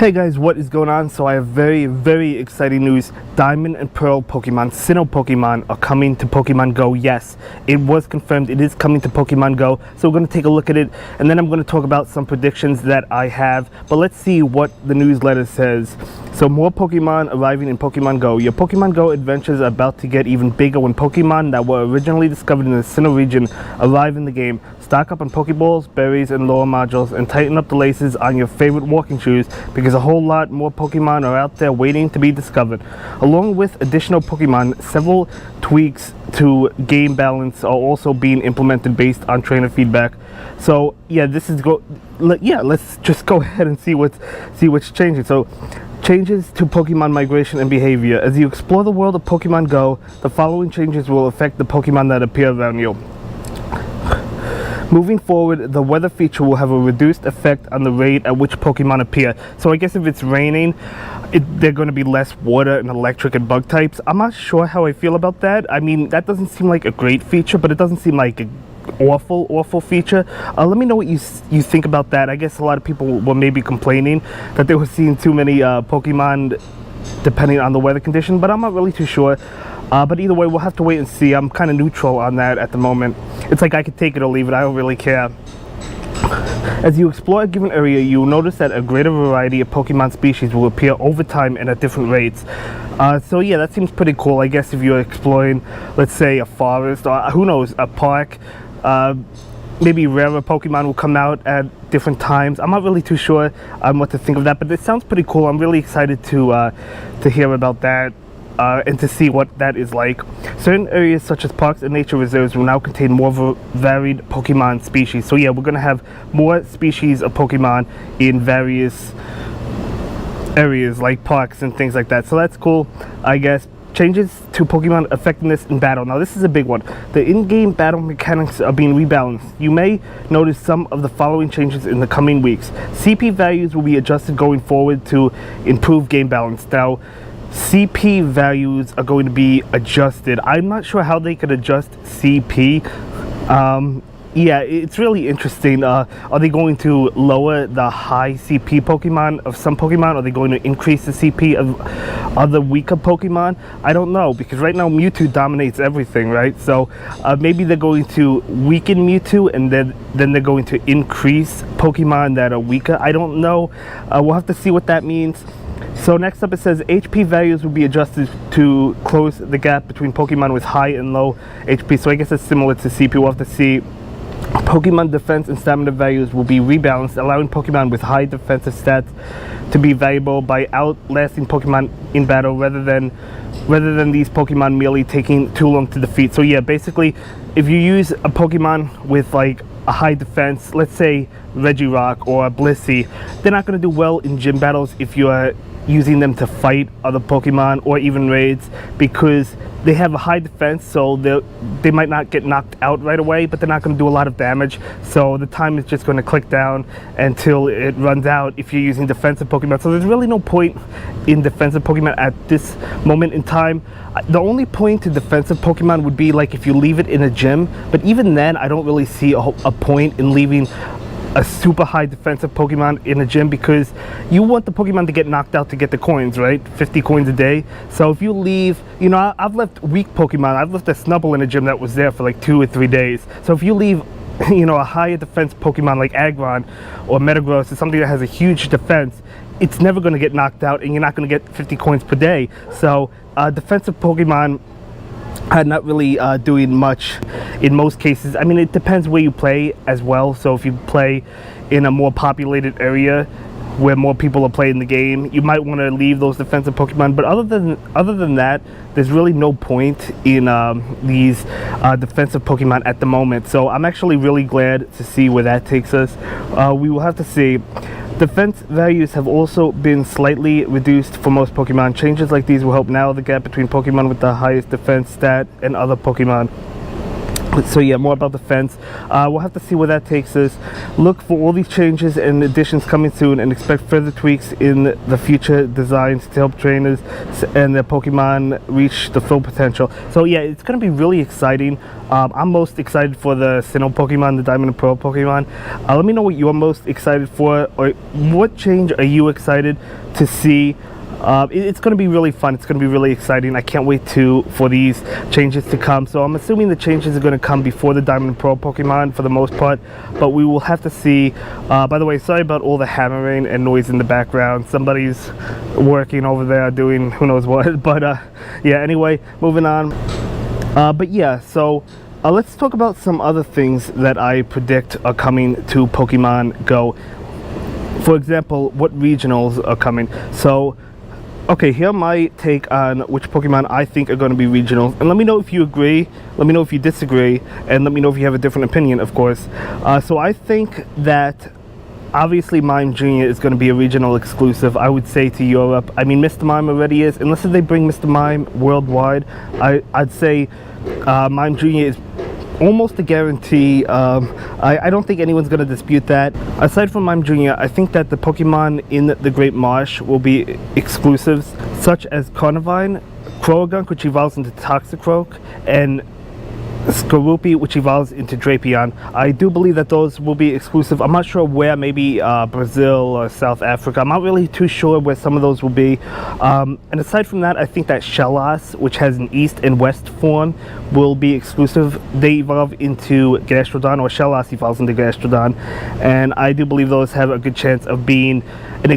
Hey guys, what is going on? So I have very exciting news. Diamond and Pearl Pokemon, SINNOH Pokemon are coming to Pokemon Go. Yes, it was confirmed, it is coming to Pokemon Go. So we're going to take a look at it, and then I'm going to talk about some predictions that I have. But let's see what the newsletter says. So more Pokemon arriving in Pokemon Go. Your Pokemon Go adventures are about to get even bigger when Pokemon that were originally discovered in the SINNOH region arrive in the game. Stock up on Pokeballs, berries, and lore modules, and tighten up the laces on your favorite walking shoes because a whole lot more Pokemon are out there waiting to be discovered. Along with additional Pokemon, several tweaks to game balance are also being implemented based on trainer feedback. So yeah, let's just go ahead and see what's changing. So changes to Pokemon migration and behavior. As you explore the world of Pokemon Go, the following changes will affect the Pokemon that appear around you. Moving forward, the weather feature will have a reduced effect on the rate at which Pokemon appear. So I guess if it's raining, they're going to be less water and electric and bug types. I'm not sure how I feel about that. I mean, that doesn't seem like a great feature, but it doesn't seem like an awful feature. Let me know what you think about that. I guess a lot of people were maybe complaining that they were seeing too many Pokemon depending on the weather condition, but I'm not really too sure. But either way, we'll have to wait and see. I'm kind of neutral on that at the moment. It's like I could take it or leave it. I don't really care. As you explore a given area, you'll notice that a greater variety of Pokemon species will appear over time and at different rates. So yeah, that seems pretty cool. I guess if you're exploring, let's say, a forest or who knows, a park, maybe rarer Pokemon will come out at different times. I'm not really too sure on what to think of that, but it sounds pretty cool. I'm really excited to hear about that. And to see what that is like. Certain areas such as parks and nature reserves will now contain more varied Pokemon species. So yeah, we're going to have more species of Pokemon in various areas like parks and things like that. So that's cool, I guess. Changes to Pokemon effectiveness in battle. Now this is a big one. The in-game battle mechanics are being rebalanced. You may notice some of the following changes in the coming weeks. CP values will be adjusted going forward to improve game balance. Now, CP values are going to be adjusted. I'm not sure how they could adjust CP. Yeah, it's really interesting. Are they going to lower the high CP Pokemon of some Pokemon? Are they going to increase the CP of other weaker Pokemon? I don't know, because right now Mewtwo dominates everything, right? So maybe they're going to weaken Mewtwo and then they're going to increase Pokemon that are weaker. I don't know. We'll have to see what that means. So next up it says HP values will be adjusted to close the gap between Pokemon with high and low HP. So I guess it's similar to CP. We'll have to see. Pokemon defense and stamina values will be rebalanced, allowing Pokemon with high defensive stats to be valuable by outlasting Pokemon in battle rather than these Pokemon merely taking too long to defeat. So yeah, basically if you use a Pokemon with like a high defense, let's say Regirock or Blissey, they're not going to do well in gym battles if you are using them to fight other Pokemon or even raids, because they have a high defense, so they might not get knocked out right away, but they're not going to do a lot of damage. So the time is just going to click down until it runs out if you're using defensive Pokemon. So there's really no point in defensive Pokemon at this moment in time. The only point to defensive Pokemon would be like if you leave it in a gym, but even then I don't really see a point in leaving a super high defensive Pokemon in a gym, because you want the Pokemon to get knocked out to get the coins, right? 50 coins a day. So if you leave, you know, I've left weak Pokemon. I've left a Snubbull in a gym that was there for like 2 or 3 days. So if you leave, you know, a higher defense Pokemon like Aggron or Metagross or something that has a huge defense, it's never going to get knocked out and you're not going to get 50 coins per day. So defensive Pokemon are not really doing much in most cases. I mean, it depends where you play as well. So if you play in a more populated area where more people are playing the game, you might want to leave those defensive Pokemon. But other than that, there's really no point in these defensive Pokemon at the moment. So I'm actually really glad to see where that takes us. We will have to see. Defense values have also been slightly reduced for most Pokemon. Changes like these will help narrow the gap between Pokemon with the highest defense stat and other Pokemon. So yeah, more about the fence. We'll have to see where that takes us. Look for all these changes and additions coming soon, and expect further tweaks in the future designs to help trainers and their Pokemon reach the full potential. So yeah, it's going to be really exciting. I'm most excited for the SINNOH Pokemon, the Diamond and Pearl Pokemon. Let me know what you're most excited for, or what change are you excited to see. It's going to be really fun. It's going to be really exciting. I can't wait for these changes to come. So I'm assuming the changes are going to come before the Diamond and Pearl Pokemon for the most part, but we will have to see. By the way, sorry about all the hammering and noise in the background. Somebody's working over there doing who knows what. But yeah, anyway, moving on. But yeah, so let's talk about some other things that I predict are coming to Pokemon Go. For example, what regionals are coming. So okay, here my take on which Pokemon I think are going to be regional, and let me know if you agree, let me know if you disagree, and let me know if you have a different opinion, of course. So I think that obviously Mime Jr. is going to be a regional exclusive, I would say, to Europe. I mean, Mr. Mime already is. Unless they bring Mr. Mime worldwide, I'd say Mime Jr. is almost a guarantee. I don't think anyone's going to dispute that. Aside from Mime Jr., I think that the Pokemon in the Great Marsh will be exclusives, such as Carnivine, Croagunk, which evolves into Toxicroak, and Skorupi, which evolves into Drapion. I do believe that those will be exclusive. I'm not sure where, maybe Brazil or South Africa. I'm not really too sure where some of those will be. And aside from that, I think that Shellos, which has an East and West form, will be exclusive. They evolve into Gastrodon, or Shellos evolves into Gastrodon, and I do believe those have a good chance of being an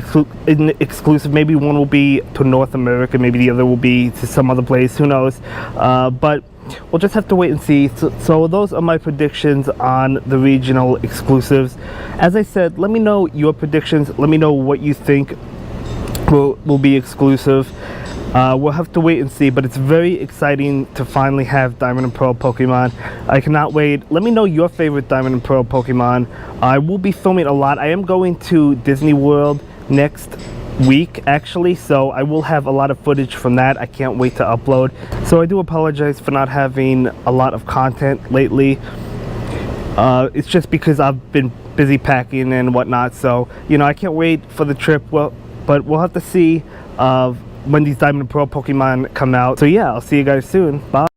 exclusive. Maybe one will be to North America, maybe the other will be to some other place, who knows. But we'll just have to wait and see. So those are my predictions on the regional exclusives. As I said, let me know your predictions. Let me know what you think will be exclusive. We'll have to wait and see, but it's very exciting to finally have Diamond and Pearl Pokemon. I cannot wait. Let me know your favorite Diamond and Pearl Pokemon. I will be filming a lot. I am going to Disney World next week, actually, so I will have a lot of footage from that. I can't wait to upload. So I do apologize for not having a lot of content lately. It's just because I've been busy packing and whatnot, so you know, I can't wait for the trip. Well, but we'll have to see when these Diamond and Pearl Pokemon come out. So yeah, I'll see you guys soon. Bye.